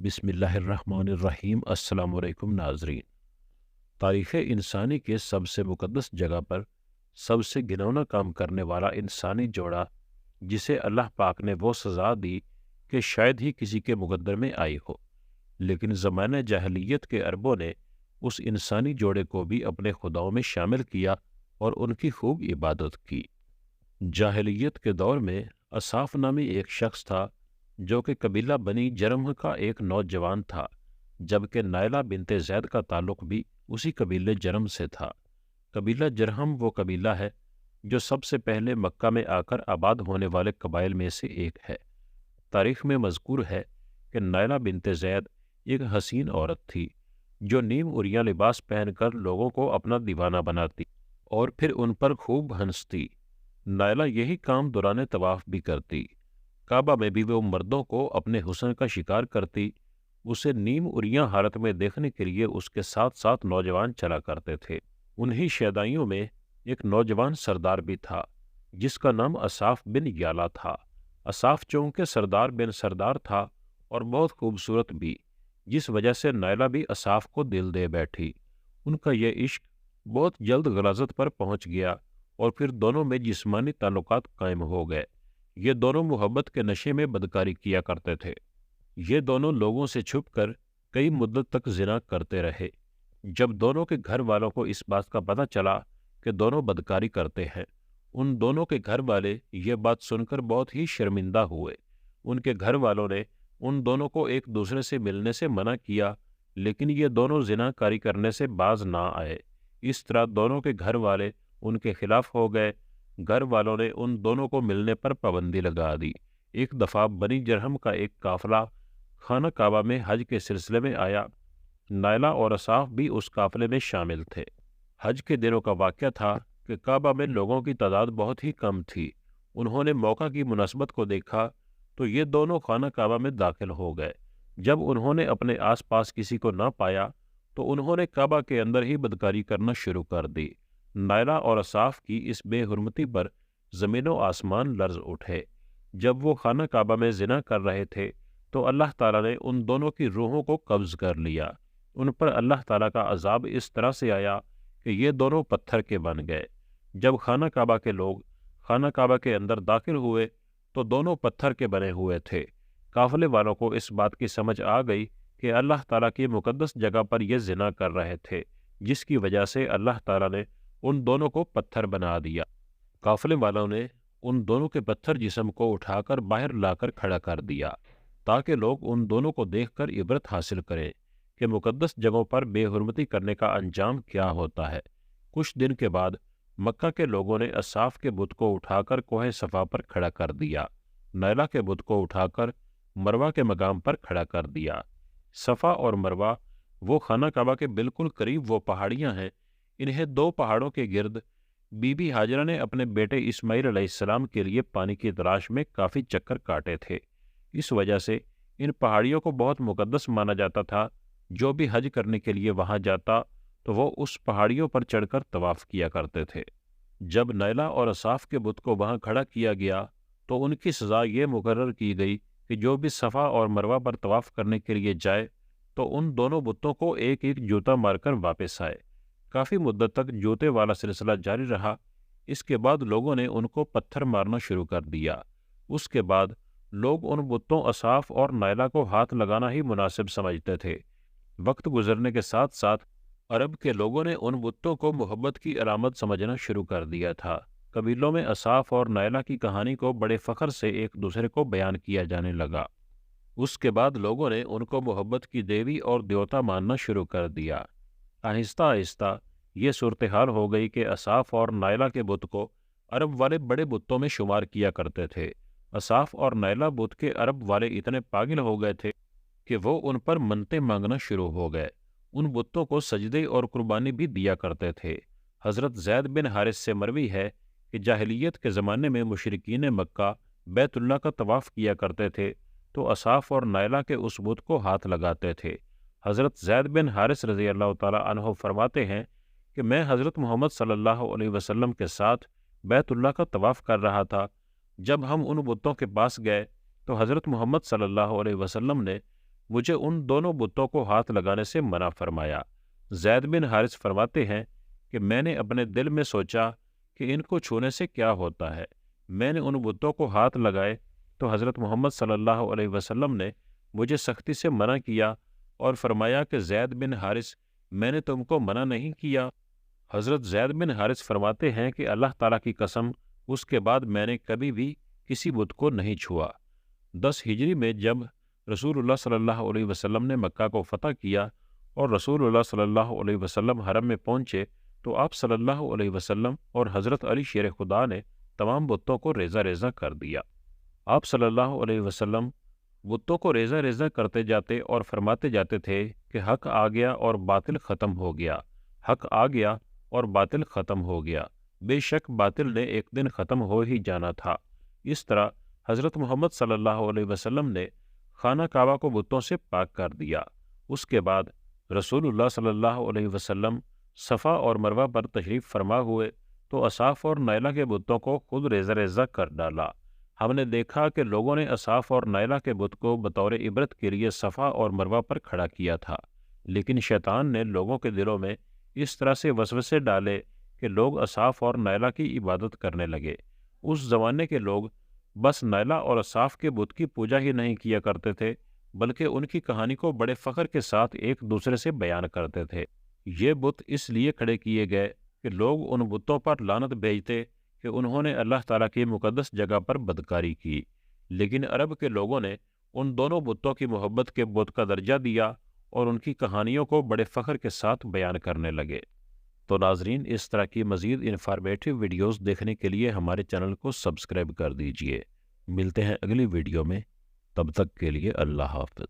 بسم اللہ الرحمن الرحیم۔ السلام علیکم ناظرین۔ تاریخ انسانی کے سب سے مقدس جگہ پر سب سے گھنونا کام کرنے والا انسانی جوڑا، جسے اللہ پاک نے وہ سزا دی کہ شاید ہی کسی کے مقدر میں آئی ہو، لیکن زمانہ جاہلیت کے عربوں نے اس انسانی جوڑے کو بھی اپنے خداؤں میں شامل کیا اور ان کی خوب عبادت کی۔ جاہلیت کے دور میں اصاف نامی ایک شخص تھا جو کہ قبیلہ بنی جرم کا ایک نوجوان تھا، جبکہ نائلہ بنت زید کا تعلق بھی اسی قبیلے جرم سے تھا۔ قبیلہ جرہم وہ قبیلہ ہے جو سب سے پہلے مکہ میں آ کر آباد ہونے والے قبائل میں سے ایک ہے۔ تاریخ میں مذکور ہے کہ نائلہ بنت زید ایک حسین عورت تھی جو نیم عریاں لباس پہن کر لوگوں کو اپنا دیوانہ بناتی اور پھر ان پر خوب ہنستی۔ نائلہ یہی کام دوران طواف بھی کرتی۔ کعبہ میں بھی وہ مردوں کو اپنے حسن کا شکار کرتی۔ اسے نیم عریاں حالت میں دیکھنے کے لیے اس کے ساتھ ساتھ نوجوان چلا کرتے تھے۔ انہی شیدائیوں میں ایک نوجوان سردار بھی تھا جس کا نام اصاف بن یالا تھا۔ اصاف چونکہ سردار بن سردار تھا اور بہت خوبصورت بھی، جس وجہ سے نائلہ بھی اصاف کو دل دے بیٹھی۔ ان کا یہ عشق بہت جلد غلاظت پر پہنچ گیا اور پھر دونوں میں جسمانی تعلقات قائم ہو گئے۔ یہ دونوں محبت کے نشے میں بدکاری کیا کرتے تھے۔ یہ دونوں لوگوں سے چھپ کر کئی مدت تک زنا کرتے رہے۔ جب دونوں کے گھر والوں کو اس بات کا پتہ چلا کہ دونوں بدکاری کرتے ہیں، ان دونوں کے گھر والے یہ بات سن کر بہت ہی شرمندہ ہوئے۔ ان کے گھر والوں نے ان دونوں کو ایک دوسرے سے ملنے سے منع کیا، لیکن یہ دونوں زنا کاری کرنے سے باز نہ آئے۔ اس طرح دونوں کے گھر والے ان کے خلاف ہو گئے۔ گھر والوں نے ان دونوں کو ملنے پر پابندی لگا دی۔ ایک دفعہ بنی جرہم کا ایک قافلہ خانہ کعبہ میں حج کے سلسلے میں آیا۔ نائلہ اور اصاف بھی اس قافلے میں شامل تھے۔ حج کے دنوں کا واقعہ تھا کہ کعبہ میں لوگوں کی تعداد بہت ہی کم تھی۔ انہوں نے موقع کی مناسبت کو دیکھا تو یہ دونوں خانہ کعبہ میں داخل ہو گئے۔ جب انہوں نے اپنے آس پاس کسی کو نہ پایا تو انہوں نے کعبہ کے اندر ہی بدکاری کرنا شروع کر دی۔ نائلہ اور اصاف کی اس بے حرمتی پر زمین و آسمان لرز اٹھے۔ جب وہ خانہ کعبہ میں زنا کر رہے تھے تو اللہ تعالیٰ نے ان دونوں کی روحوں کو قبض کر لیا۔ ان پر اللہ تعالیٰ کا عذاب اس طرح سے آیا کہ یہ دونوں پتھر کے بن گئے۔ جب خانہ کعبہ کے لوگ خانہ کعبہ کے اندر داخل ہوئے تو دونوں پتھر کے بنے ہوئے تھے۔ قافلے والوں کو اس بات کی سمجھ آ گئی کہ اللہ تعالیٰ کی مقدس جگہ پر یہ زنا کر رہے تھے، جس کی وجہ سے اللہ تعالیٰ نے ان دونوں کو پتھر بنا دیا۔ قافلے والوں نے ان دونوں کے پتھر جسم کو اٹھا کر باہر لا کر کھڑا کر دیا تاکہ لوگ ان دونوں کو دیکھ کر عبرت حاصل کریں کہ مقدس جگہوں پر بے حرمتی کرنے کا انجام کیا ہوتا ہے۔ کچھ دن کے بعد مکہ کے لوگوں نے اصاف کے بت کو اٹھا کر کوہ صفا پر کھڑا کر دیا۔ نائلہ کے بت کو اٹھا کر مروہ کے مقام پر کھڑا کر دیا۔ صفا اور مروہ وہ خانہ کعبہ کے بالکل قریب وہ پہاڑیاں ہیں۔ انہیں دو پہاڑوں کے گرد بی بی ہاجرہ نے اپنے بیٹے اسماعیل علیہ السلام کے لیے پانی کی تلاش میں کافی چکر کاٹے تھے۔ اس وجہ سے ان پہاڑیوں کو بہت مقدس مانا جاتا تھا۔ جو بھی حج کرنے کے لیے وہاں جاتا تو وہ اس پہاڑیوں پر چڑھ کر طواف کیا کرتے تھے۔ جب نائلہ اور اصاف کے بت کو وہاں کھڑا کیا گیا تو ان کی سزا یہ مقرر کی گئی کہ جو بھی صفا اور مروہ پر طواف کرنے کے لیے جائے تو ان دونوں بتوں کو ایک ایک جوتا مار کر واپس آئے۔ کافی مدت تک جوتے والا سلسلہ جاری رہا۔ اس کے بعد لوگوں نے ان کو پتھر مارنا شروع کر دیا۔ اس کے بعد لوگ ان بتوں اصاف اور نائلہ کو ہاتھ لگانا ہی مناسب سمجھتے تھے۔ وقت گزرنے کے ساتھ ساتھ عرب کے لوگوں نے ان بتوں کو محبت کی علامت سمجھنا شروع کر دیا تھا۔ قبیلوں میں اصاف اور نائلہ کی کہانی کو بڑے فخر سے ایک دوسرے کو بیان کیا جانے لگا۔ اس کے بعد لوگوں نے ان کو محبت کی دیوی اور دیوتا ماننا شروع کر دیا۔ آہستہ آہستہ یہ صورتحال ہو گئی کہ اصاف اور نائلہ کے بت کو عرب والے بڑے بتوں میں شمار کیا کرتے تھے۔ اصاف اور نائلہ بت کے عرب والے اتنے پاگل ہو گئے تھے کہ وہ ان پر منتیں مانگنا شروع ہو گئے۔ ان بتوں کو سجدے اور قربانی بھی دیا کرتے تھے۔ حضرت زید بن حارث سے مروی ہے کہ جاہلیت کے زمانے میں مشرکین مکہ بیت اللہ کا طواف کیا کرتے تھے تو اصاف اور نائلہ کے اس بت کو ہاتھ لگاتے تھے۔ حضرت زید بن حارث رضی اللہ تعالیٰ عنہ فرماتے ہیں کہ میں حضرت محمد صلی اللہ علیہ وسلم کے ساتھ بیت اللہ کا طواف کر رہا تھا۔ جب ہم ان بتوں کے پاس گئے تو حضرت محمد صلی اللہ علیہ وسلم نے مجھے ان دونوں بتوں کو ہاتھ لگانے سے منع فرمایا۔ زید بن حارث فرماتے ہیں کہ میں نے اپنے دل میں سوچا کہ ان کو چھونے سے کیا ہوتا ہے۔ میں نے ان بتوں کو ہاتھ لگائے تو حضرت محمد صلی اللہ علیہ وسلم نے مجھے سختی سے منع کیا اور فرمایا کہ زید بن حارث، میں نے تم کو منع نہیں کیا؟ حضرت زید بن حارث فرماتے ہیں کہ اللہ تعالیٰ کی قسم، اس کے بعد میں نے کبھی بھی کسی بت کو نہیں چھوا۔ 10 ہجری میں جب رسول اللہ صلی اللہ علیہ وسلم نے مکہ کو فتح کیا اور رسول اللہ صلی اللہ علیہ وسلم حرم میں پہنچے تو آپ صلی اللہ علیہ وسلم اور حضرت علی شیر خدا نے تمام بتوں کو ریزہ ریزہ کر دیا۔ آپ صلی اللہ علیہ وسلم بتوں کو ریزہ ریزہ کرتے جاتے اور فرماتے جاتے تھے کہ حق آ گیا اور باطل ختم ہو گیا، حق آ گیا اور باطل ختم ہو گیا، بے شک باطل نے ایک دن ختم ہو ہی جانا تھا۔ اس طرح حضرت محمد صلی اللہ علیہ وسلم نے خانہ کعبہ کو بتوں سے پاک کر دیا۔ اس کے بعد رسول اللہ صلی اللہ علیہ وسلم صفا اور مروہ پر تشریف فرما ہوئے تو اصاف اور نائلہ کے بتوں کو خود ریزہ ریزہ کر ڈالا۔ ہم نے دیکھا کہ لوگوں نے اصاف اور نائلہ کے بت کو بطور عبرت کے لیے صفا اور مروہ پر کھڑا کیا تھا، لیکن شیطان نے لوگوں کے دلوں میں اس طرح سے وسوسے ڈالے کہ لوگ اصاف اور نائلہ کی عبادت کرنے لگے۔ اس زمانے کے لوگ بس نائلہ اور اصاف کے بت کی پوجا ہی نہیں کیا کرتے تھے، بلکہ ان کی کہانی کو بڑے فخر کے ساتھ ایک دوسرے سے بیان کرتے تھے۔ یہ بت اس لیے کھڑے کیے گئے کہ لوگ ان بتوں پر لعنت بھیجتے کہ انہوں نے اللہ تعالیٰ کی مقدس جگہ پر بدکاری کی، لیکن عرب کے لوگوں نے ان دونوں بتوں کی محبت کے بت کا درجہ دیا اور ان کی کہانیوں کو بڑے فخر کے ساتھ بیان کرنے لگے۔ تو ناظرین، اس طرح کی مزید انفارمیٹیو ویڈیوز دیکھنے کے لیے ہمارے چینل کو سبسکرائب کر دیجئے۔ ملتے ہیں اگلی ویڈیو میں، تب تک کے لیے اللہ حافظ۔